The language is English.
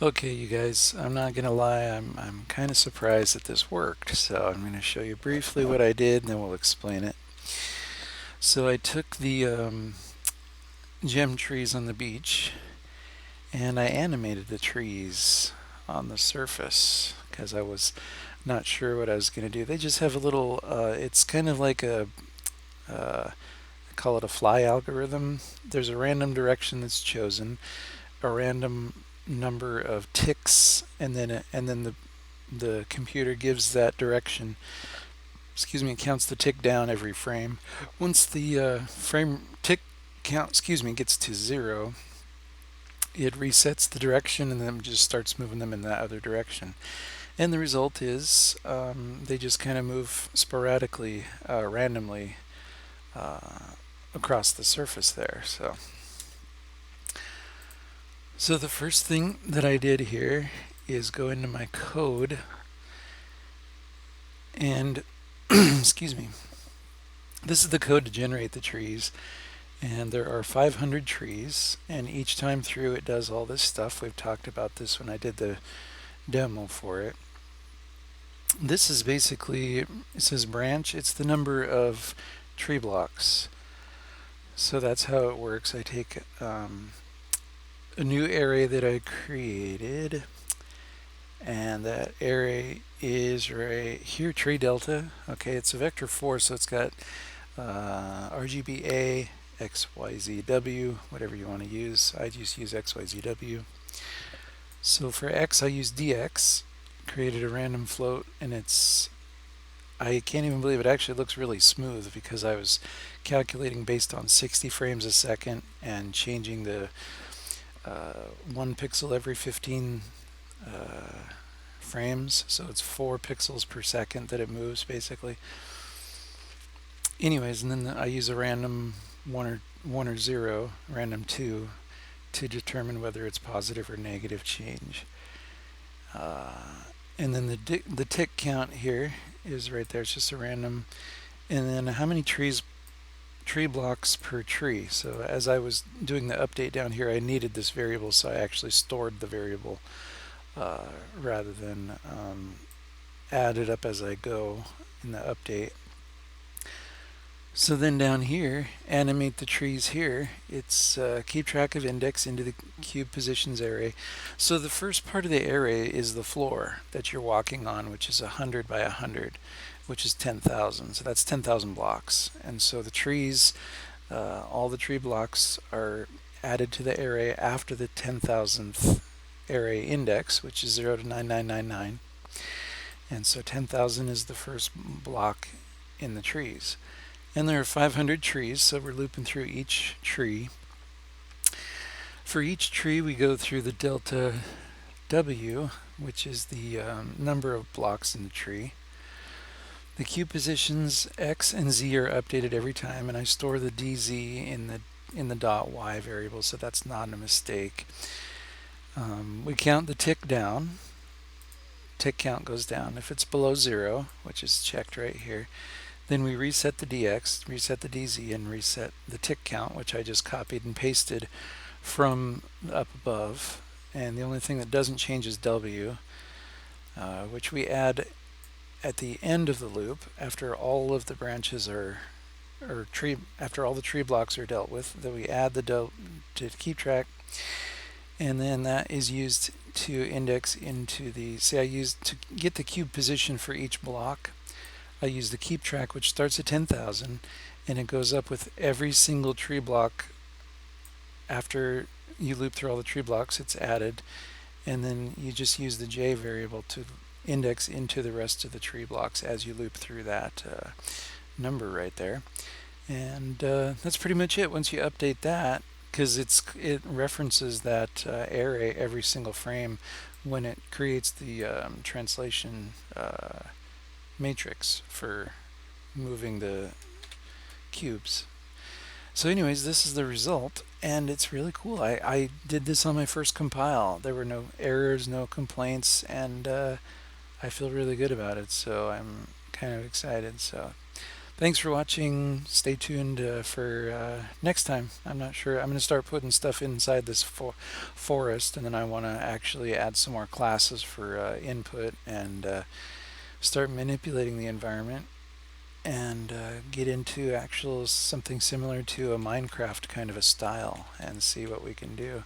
Okay, you guys, I'm not gonna lie, I'm kind of surprised that this worked. So I'm gonna show you briefly what I did, and then we'll explain it. So I took the gem trees on the beach, and I animated the trees on the surface because I was not sure what I was gonna do. They just have a little. It's kind of like I call it a fly algorithm. There's a random direction that's chosen, a random number of ticks, and then the computer gives that direction. Excuse me, it counts the tick down every frame. Once the frame tick count, gets to 0, it resets the direction and then just starts moving them in that other direction. And the result is they just kind of move sporadically, randomly across the surface there. So the first thing that I did here is go into my code and excuse me. This is the code to generate the trees, and there are 500 trees, and each time through it does all this stuff. We've talked about this when I did the demo for it. This is basically, it says branch, it's the number of tree blocks. So that's how it works. I take a new array that I created, and that array is right here, tree delta. Okay, it's a vector 4, so it's got RGBA, XYZW, whatever you want to use. I just use XYZW. So for X, I use DX, created a random float, and I can't even believe it actually looks really smooth because I was calculating based on 60 frames a second and changing the 1 pixel every 15 frames, so it's 4 pixels per second that it moves basically. Anyways, and then I use a random 1 or 0, random 2, to determine whether it's positive or negative change. And then the tick count here is right there. It's just a random. And then how many tree blocks per tree. So as I was doing the update down here, I needed this variable, so I actually stored the variable rather than add it up as I go in the update. So then down here, animate the trees here. It's keep track of index into the cube positions array. So the first part of the array is the floor that you're walking on, which is 100 by 100, which is 10,000. So that's 10,000 blocks. And so the trees, all the tree blocks are added to the array after the 10,000th array index, which is 0 to 9999. And so 10,000 is the first block in the trees. And there are 500 trees, so we're looping through each tree. For each tree, we go through the delta W, which is the number of blocks in the tree. The cube positions X and Z are updated every time, and I store the DZ in the .y variable, so that's not a mistake. We count the tick down. Tick count goes down. If it's below 0, which is checked right here, then we reset the DX, reset the DZ, and reset the tick count, which I just copied and pasted from up above. And the only thing that doesn't change is W, which we add at the end of the loop after all of the branches after all the tree blocks are dealt with. Then we add the to keep track, and then that is used to index into the. Say I used to get the cube position for each block. I use the keep track, which starts at 10,000, and it goes up with every single tree block. After you loop through all the tree blocks, it's added, and then you just use the J variable to index into the rest of the tree blocks as you loop through that number right there. And that's pretty much it. Once you update that, because it references that array every single frame when it creates the translation matrix for moving the cubes. So anyways, this is the result, and it's really cool. I did this on my first compile. There were no errors, no complaints, and I feel really good about it, so I'm kind of excited. So Thanks for watching. Stay tuned for next time. I'm not sure. I'm going to start putting stuff inside this forest, and then I want to actually add some more classes for input and start manipulating the environment and get into actual something similar to a Minecraft kind of a style and see what we can do.